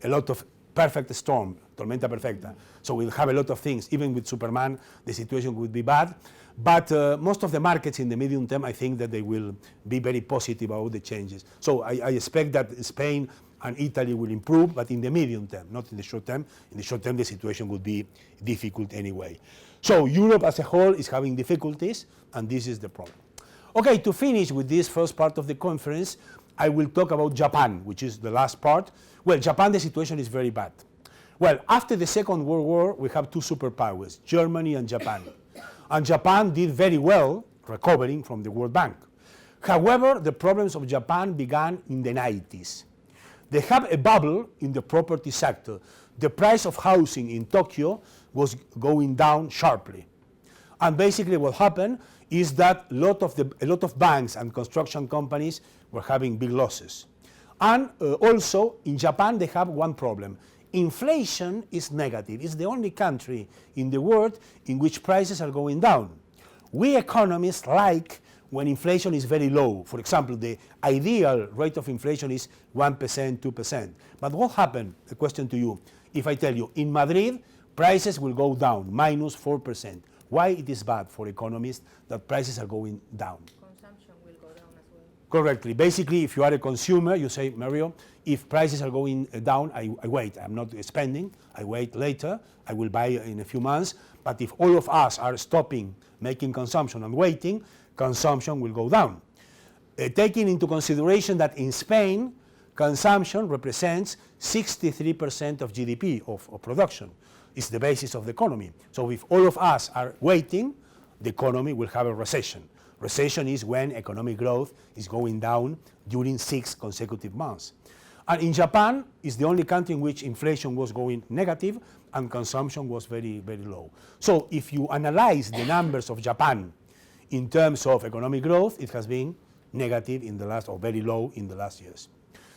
a lot of perfect storm, tormenta perfecta. So we'll have a lot of things. Even with Superman, the situation would be bad. But most of the markets in the medium term, I think that they will be very positive about the changes. So I expect that Spain and Italy will improve, but in the medium term, not in the short term. In the short term, the situation would be difficult anyway. So Europe as a whole is having difficulties, and this is the problem. Okay, to finish with this first part of the conference, I will talk about Japan, which is the last part. Well, Japan, the situation is very bad. Well, after the Second World War, we have two superpowers, Germany and Japan. And Japan did very well recovering from the World Bank. However, the problems of Japan began in the 90s. They have a bubble in the property sector. The price of housing in Tokyo was going down sharply. And basically what happened is that a lot of banks and construction companies were having big losses. And also in Japan they have one problem. Inflation is negative. It's the only country in the world in which prices are going down. We economists like when inflation is very low. For example, the ideal rate of inflation is 1%, 2%. But what happened, a question to you, if I tell you, in Madrid, prices will go down, minus 4%. Why it is bad for economists that prices are going down? Consumption will go down as well. Correctly. Basically, if you are a consumer, you say, Mario, if prices are going down, I wait. I'm not spending. I wait later. I will buy in a few months. But if all of us are stopping making consumption and waiting, consumption will go down. Taking into consideration that in Spain, consumption represents 63% of GDP, of production. It's the basis of the economy. So if all of us are waiting, the economy will have a recession. Recession is when economic growth is going down during 6 consecutive months. And in Japan, it's the only country in which inflation was going negative and consumption was very, very low. So if you analyze the numbers of Japan in terms of economic growth, it has been negative in the last, or very low in the last years.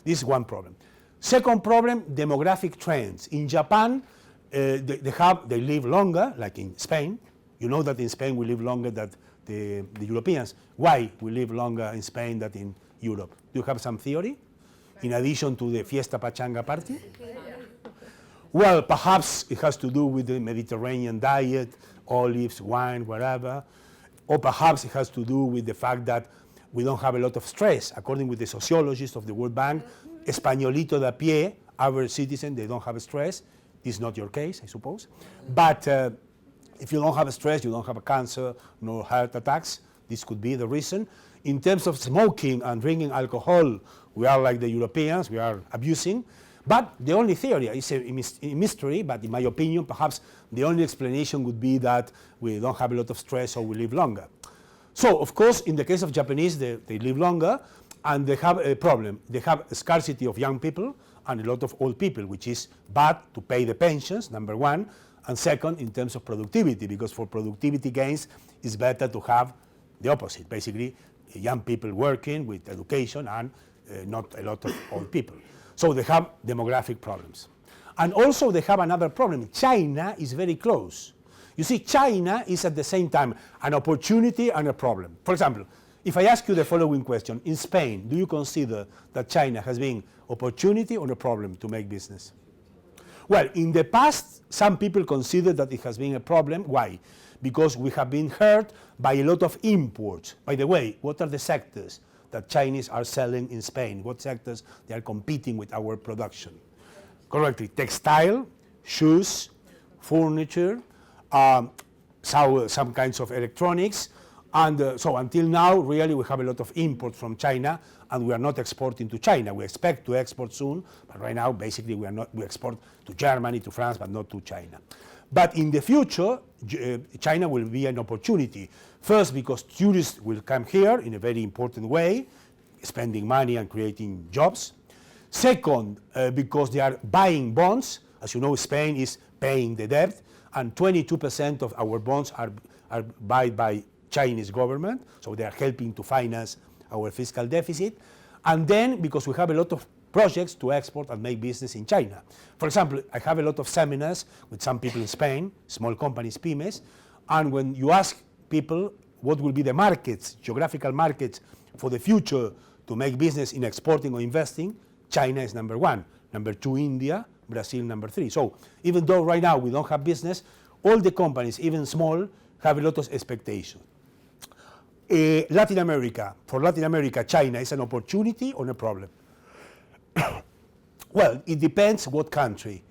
This is one problem. Second problem, demographic trends. In Japan, they live longer, like in Spain. You know that in Spain we live longer than the Europeans. Why we live longer in Spain than in Europe? Do you have some theory? In addition to the fiesta pachanga party? Well, perhaps it has to do with the Mediterranean diet, olives, wine, whatever. Or perhaps it has to do with the fact that we don't have a lot of stress. According with the sociologists of the World Bank, Españolito de a pie, average citizen, they don't have stress. This is not your case, I suppose. But if you don't have stress, you don't have a cancer, no heart attacks. This could be the reason. In terms of smoking and drinking alcohol We are like the Europeans, we are abusing. But the only theory is a mystery, but in my opinion, perhaps the only explanation would be that we don't have a lot of stress or we live longer. So, of course, in the case of Japanese, they live longer, and they have a problem. They have a scarcity of young people and a lot of old people, which is bad to pay the pensions, number one, and second, in terms of productivity, because for productivity gains, it's better to have the opposite, basically, young people working with education and not a lot of old people. So they have demographic problems. And also they have another problem. China is very close. You see, China is at the same time an opportunity and a problem. For example, if I ask you the following question, in Spain, do you consider that China has been opportunity or a problem to make business? Well, in the past, some people consider that it has been a problem. Why? Because we have been hurt by a lot of imports. By the way, what are the sectors that Chinese are selling in Spain? What sectors they are competing with our production? Correctly, textile, shoes, furniture, some kinds of electronics, and so until now, really, we have a lot of import from China, and we are not exporting to China. We expect to export soon, but right now, basically, we export to Germany, to France, but not to China. But in the future, China will be an opportunity. First, because tourists will come here in a very important way, spending money and creating jobs. Second, because they are buying bonds. As you know, Spain is paying the debt, and 22% of our bonds are bought by Chinese government, so they are helping to finance our fiscal deficit. And then, because we have a lot of projects to export and make business in China. For example, I have a lot of seminars with some people in Spain, small companies, pymes, and when you ask people what will be the markets, geographical markets for the future to make business in exporting or investing, China is number one. Number two, India, Brazil, number three. So even though right now we don't have business, all the companies, even small, have a lot of expectation. Latin America, for Latin America, China is an opportunity or a problem? Well, it depends what country.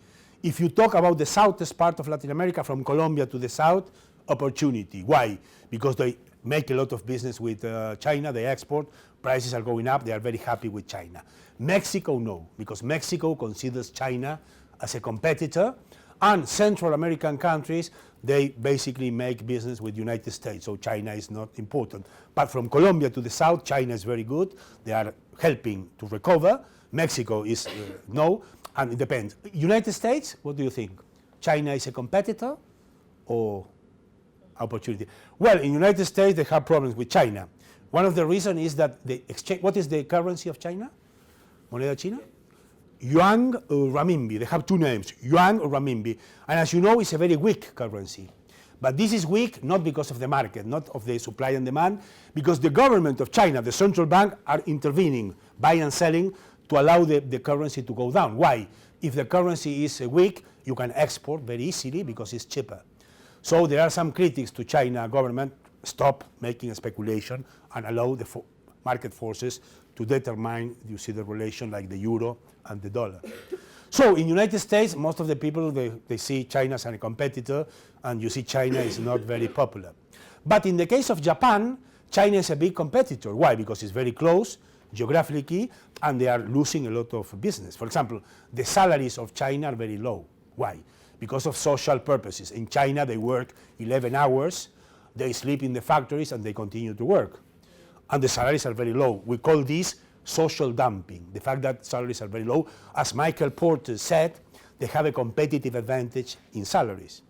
If you talk about the southest part of Latin America, from Colombia to the south, opportunity. Why? Because they make a lot of business with China, they export, prices are going up, they are very happy with China. Mexico, no, because Mexico considers China as a competitor, and Central American countries, they basically make business with the United States, so China is not important. But from Colombia to the south, China is very good, they are helping to recover. Mexico is no, and it depends. United States, what do you think? China is a competitor or opportunity? Well, in United States, they have problems with China. One of the reasons is that the exchange, what is the currency of China? Moneda China? Yuan or renminbi. They have two names, yuan or renminbi. And as you know, it's a very weak currency. But this is weak not because of the market, not of the supply and demand, because the government of China, the central bank, are intervening, buying and selling, to allow the currency to go down. Why? If the currency is weak, you can export very easily because it's cheaper. So there are some critics to China government, stop making a speculation and allow the market forces to determine, you see, the relation like the euro and the dollar. So in United States, most of the people, they see China as a competitor, and you see China is not very popular. But in the case of Japan, China is a big competitor. Why? Because it's very close geographically, and they are losing a lot of business. For example, the salaries of China are very low. Why? Because of social purposes. In China, they work 11 hours, they sleep in the factories, and they continue to work. And the salaries are very low. We call this social dumping, the fact that salaries are very low. As Michael Porter said, they have a competitive advantage in salaries.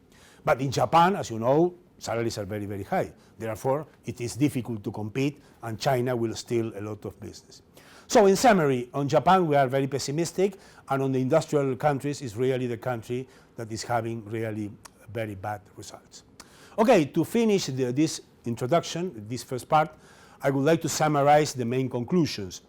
But in Japan, as you know, salaries are very, very high. Therefore, it is difficult to compete, and China will steal a lot of business. So in summary, on Japan, we are very pessimistic, and on the industrial countries, is really the country that is having really very bad results. Okay, to finish this introduction, this first part, I would like to summarize the main conclusions.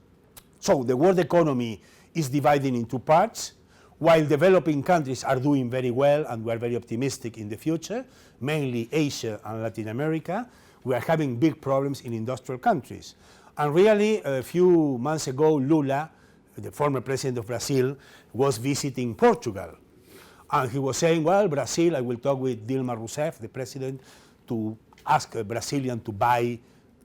So the world economy is divided in two parts. While developing countries are doing very well and we are very optimistic in the future, mainly Asia and Latin America, we are having big problems in industrial countries. And really, a few months ago, Lula, the former president of Brazil, was visiting Portugal. And he was saying, well, Brazil, I will talk with Dilma Rousseff, the president, to ask a Brazilian to buy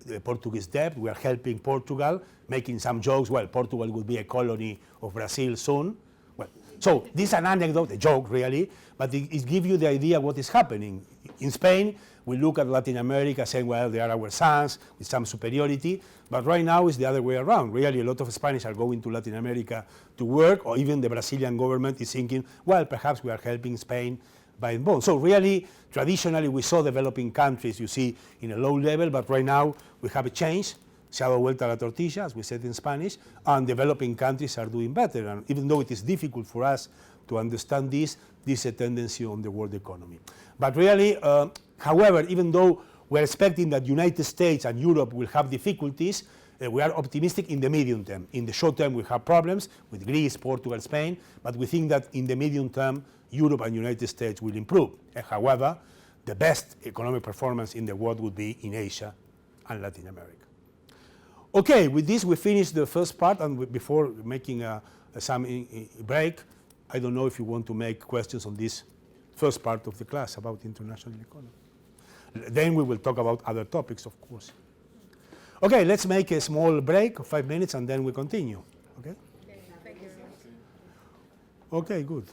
the Portuguese debt. We are helping Portugal, making some jokes. Well, Portugal would be a colony of Brazil soon. Well, so this is an anecdote, a joke really, but it gives you the idea what is happening. In Spain, we look at Latin America saying, well, they are our sons with some superiority, but right now it's the other way around. Really, a lot of Spanish are going to Latin America to work, or even the Brazilian government is thinking, well, perhaps we are helping Spain buying bonds. So really, traditionally, we saw developing countries, you see, in a low level, but right now we have a change. Se ha dado vuelta la tortilla, as we said in Spanish, and developing countries are doing better. And even though it is difficult for us to understand this is a tendency on the world economy. But really, however, even though we're expecting that United States and Europe will have difficulties, we are optimistic in the medium term. In the short term, we have problems with Greece, Portugal, Spain, but we think that in the medium term, Europe and United States will improve. However, the best economic performance in the world would be in Asia and Latin America. Okay, with this we finish the first part, and before making some break, I don't know if you want to make questions on this first part of the class about international economy. Then we will talk about other topics, of course. Okay, let's make a small break of 5 minutes and then we continue. Okay? Thank you very much. Okay, good.